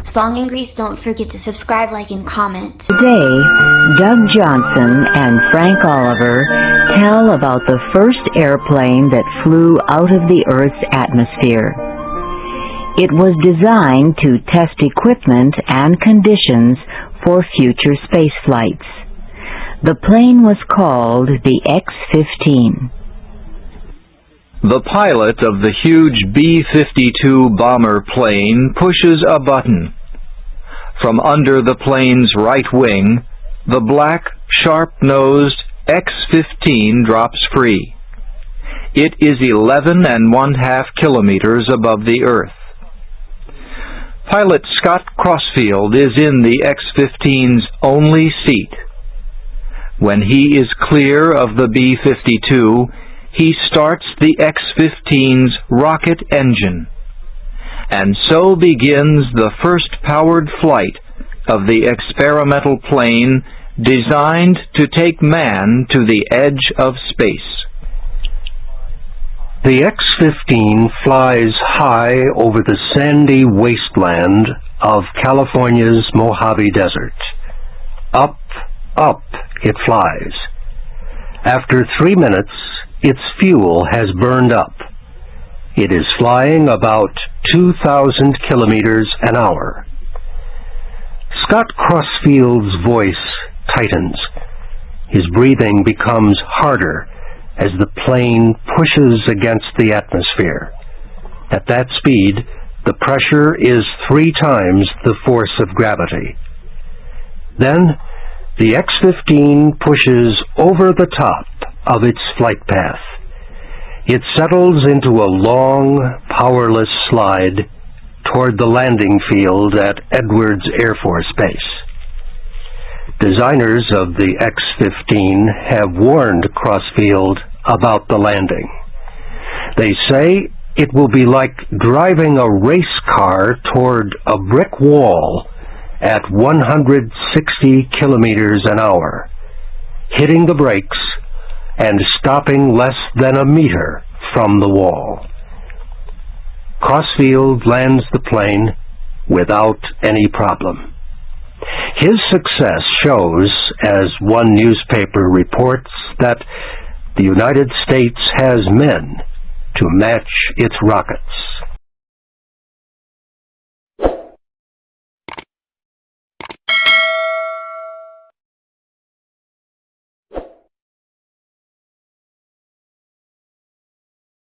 Song and Grease, don't forget to subscribe, like, and comment. Today, Doug Johnson and Frank Oliver tell about the first airplane that flew out of the Earth's atmosphere. It was designed to test equipment and conditions for future space flights. The plane was called the X-15. The pilot of the huge B-52 bomber plane pushes a button. From under the plane's right wing, the black, sharp-nosed X-15 drops free. It is 11½ kilometers above the Earth. Pilot Scott Crossfield is in the X-15's only seat. When he is clear of the B-52, he starts the X-15's rocket engine, and so begins the first powered flight of the experimental plane designed to take man to the edge of space. The X-15 flies high over the sandy wasteland of California's Mojave Desert. Up, up it flies. After 3 minutes, its fuel has burned up. It is flying about 2,000 kilometers an hour. Scott Crossfield's voice tightens. His breathing becomes harder as the plane pushes against the atmosphere. At that speed, the pressure is 3 times the force of gravity. Then, the X-15 pushes over the top of its flight path. It settles into a long, powerless slide toward the landing field at Edwards Air Force Base. Designers of the X-15 have warned Crossfield about the landing. They say it will be like driving a race car toward a brick wall at 160 kilometers an hour, hitting the brakes and stopping less than a meter from the wall. Crossfield lands the plane without any problem. His success shows, as one newspaper reports, that the United States has men to match its rockets.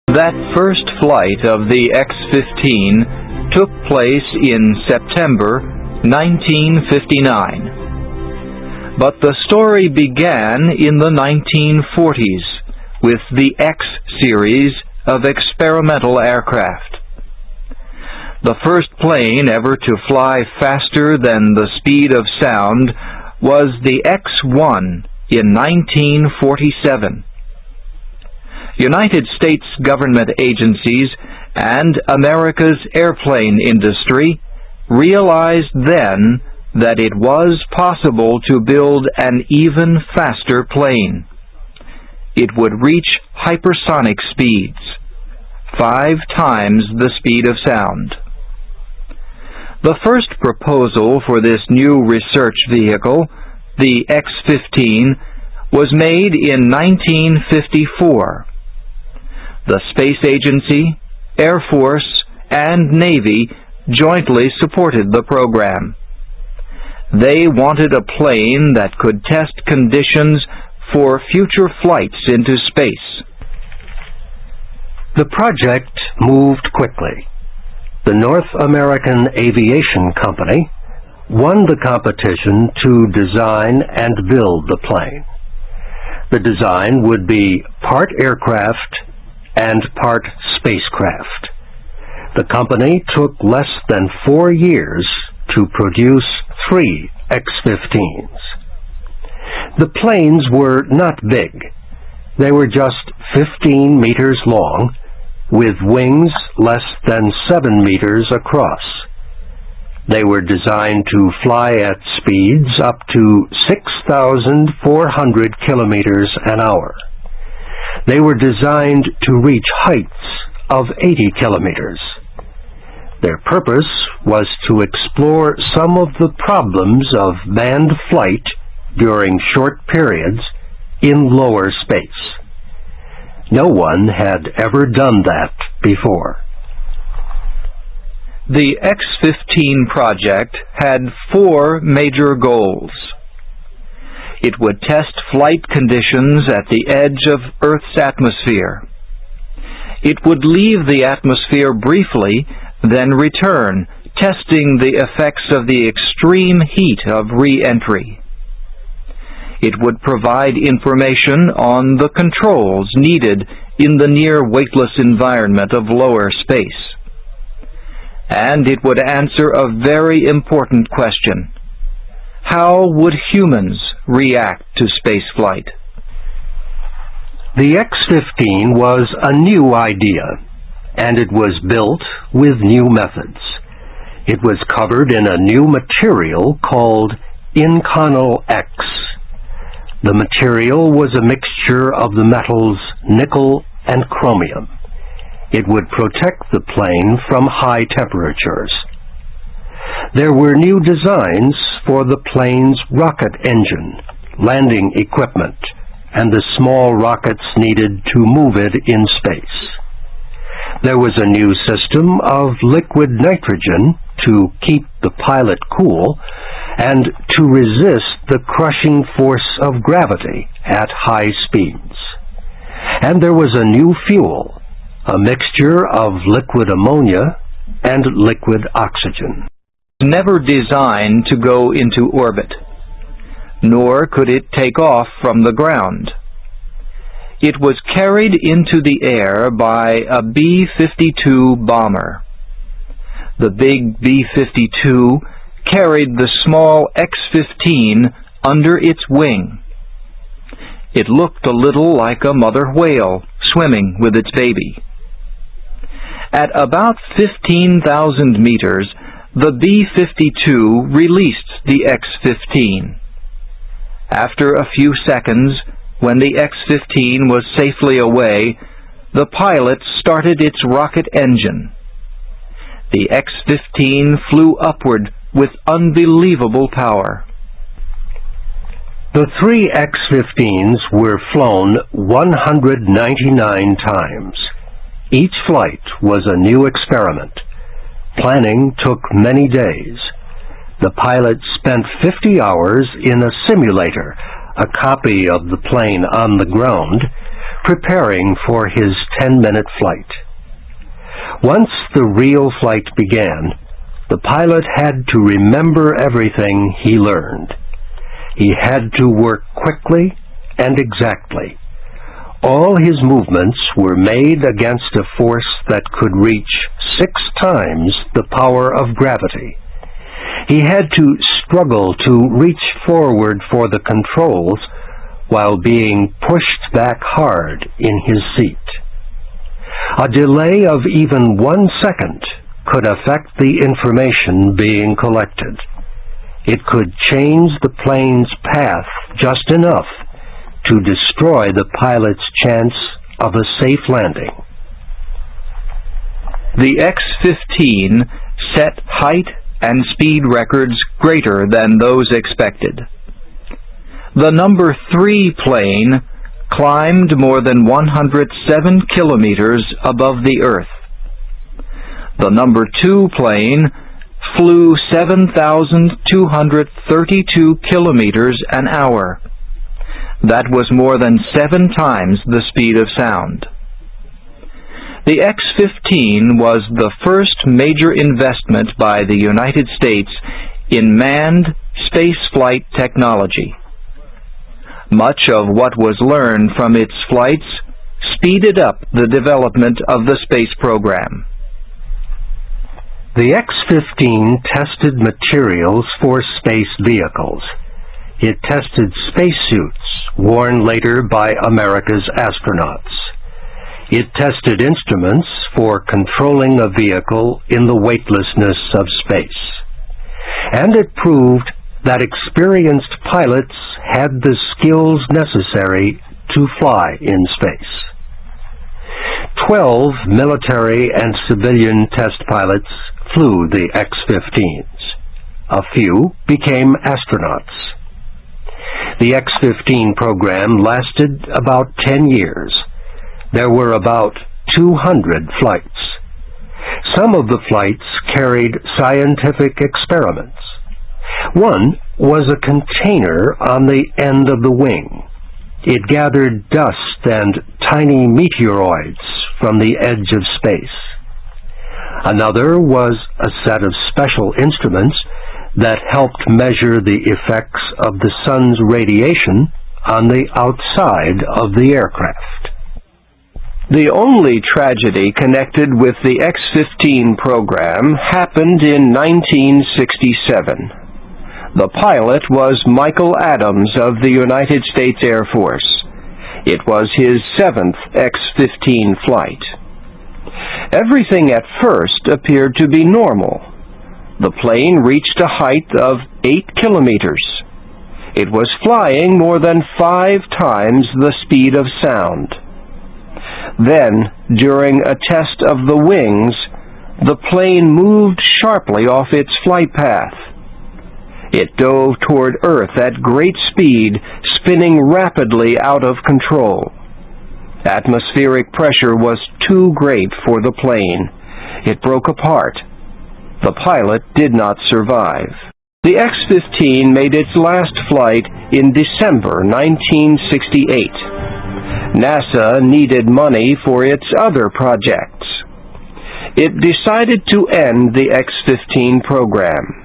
That first flight of the X-15 took place in September 1959. But the story began in the 1940s with the X-series of experimental aircraft. The first plane ever to fly faster than the speed of sound was the X-1 in 1947. United States government agencies and America's airplane industry realized then that it was possible to build an even faster plane. It would reach hypersonic speeds, 5 times the speed of sound. The first proposal for this new research vehicle, the X-15, was made in 1954. The Space Agency, Air Force, and Navy jointly supported the program. They wanted a plane that could test conditions for future flights into space. The project moved quickly. The North American Aviation Company won the competition to design and build the plane. The design would be part aircraft and part spacecraft. The company took less than 4 years to produce 3 X-15s. The planes were not big. They were just 15 meters long, with wings less than 7 meters across. They were designed to fly at speeds up to 6,400 kilometers an hour. They were designed to reach heights of 80 kilometers. Their purpose was to explore some of the problems of manned flight during short periods in lower space. No one had ever done that before. The X-15 project had 4 major goals. It would test flight conditions at the edge of Earth's atmosphere. It would leave the atmosphere briefly, then return, testing the effects of the extreme heat of re-entry. It would provide information on the controls needed in the near-weightless environment of lower space. And it would answer a very important question. How would humans react to spaceflight? The X-15 was a new idea, and it was built with new methods. It was covered in a new material called Inconel X. The material was a mixture of the metals nickel and chromium. It would protect the plane from high temperatures. There were new designs for the plane's rocket engine, landing equipment, and the small rockets needed to move it in space. There was a new system of liquid nitrogen to keep the pilot cool and to resist the crushing force of gravity at high speeds. And there was a new fuel, a mixture of liquid ammonia and liquid oxygen. Never designed to go into orbit, nor could it take off from the ground. It was carried into the air by a B-52 bomber. The big B-52 carried the small X-15 under its wing. It looked a little like a mother whale swimming with its baby. At about 15,000 meters, the B-52 released the X-15. After a few seconds, when the X-15 was safely away, the pilot started its rocket engine. The X-15 flew upward with unbelievable power. The 3 X-15s were flown 199 times. Each flight was a new experiment. Planning took many days. The pilot spent 50 hours in a simulator, a copy of the plane on the ground, preparing for his 10-minute flight. Once the real flight began, the pilot had to remember everything he learned. He had to work quickly and exactly. All his movements were made against a force that could reach 6 times the power of gravity. He had to struggle to reach forward for the controls while being pushed back hard in his seat. A delay of even 1 second could affect the information being collected. It could change the plane's path just enough to destroy the pilot's chance of a safe landing. The X-15 set height and speed records greater than those expected. The number 3 plane climbed more than 107 kilometers above the Earth. The number 2 plane flew 7,232 kilometers an hour. That was more than 7 times the speed of sound. The X-15 was the first major investment by the United States in manned spaceflight technology. Much of what was learned from its flights speeded up the development of the space program. The X-15 tested materials for space vehicles. It tested spacesuits worn later by America's astronauts. It tested instruments for controlling a vehicle in the weightlessness of space. And it proved that experienced pilots had the skills necessary to fly in space. 12 military and civilian test pilots flew the X-15s. A few became astronauts. The X-15 program lasted about 10 years. There were about 200 flights. Some of the flights carried scientific experiments. One was a container on the end of the wing. It gathered dust and tiny meteoroids from the edge of space. Another was a set of special instruments that helped measure the effects of the sun's radiation on the outside of the aircraft. The only tragedy connected with the X-15 program happened in 1967. The pilot was Michael Adams of the United States Air Force. It was his 7th X-15 flight. Everything at first appeared to be normal. The plane reached a height of 8 kilometers. It was flying more than 5 times the speed of sound. Then, during a test of the wings, the plane moved sharply off its flight path. It dove toward Earth at great speed, spinning rapidly out of control. Atmospheric pressure was too great for the plane. It broke apart. The pilot did not survive. The X-15 made its last flight in December 1968. NASA needed money for its other projects. It decided to end the X-15 program.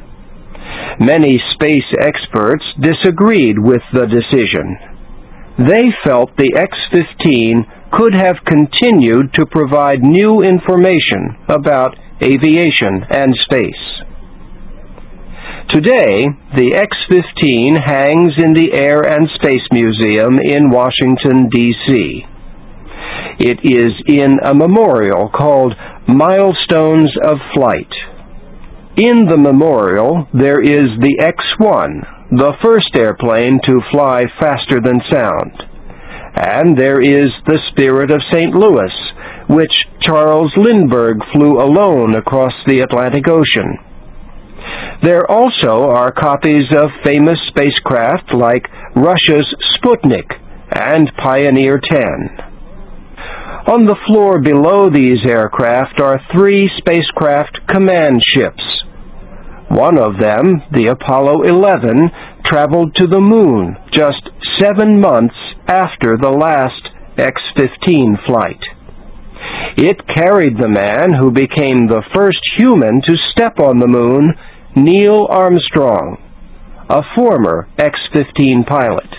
Many space experts disagreed with the decision. They felt the X-15 could have continued to provide new information about aviation and space. Today, the X-15 hangs in the Air and Space Museum in Washington, D.C. It is in a memorial called Milestones of Flight. In the memorial, there is the X-1, the first airplane to fly faster than sound. And there is the Spirit of St. Louis, which Charles Lindbergh flew alone across the Atlantic Ocean. There also are copies of famous spacecraft like Russia's Sputnik and Pioneer 10. On the floor below these aircraft are 3 spacecraft command ships. One of them, the Apollo 11, traveled to the moon just 7 months after the last X-15 flight. It carried the man who became the first human to step on the moon, Neil Armstrong, a former X-15 pilot.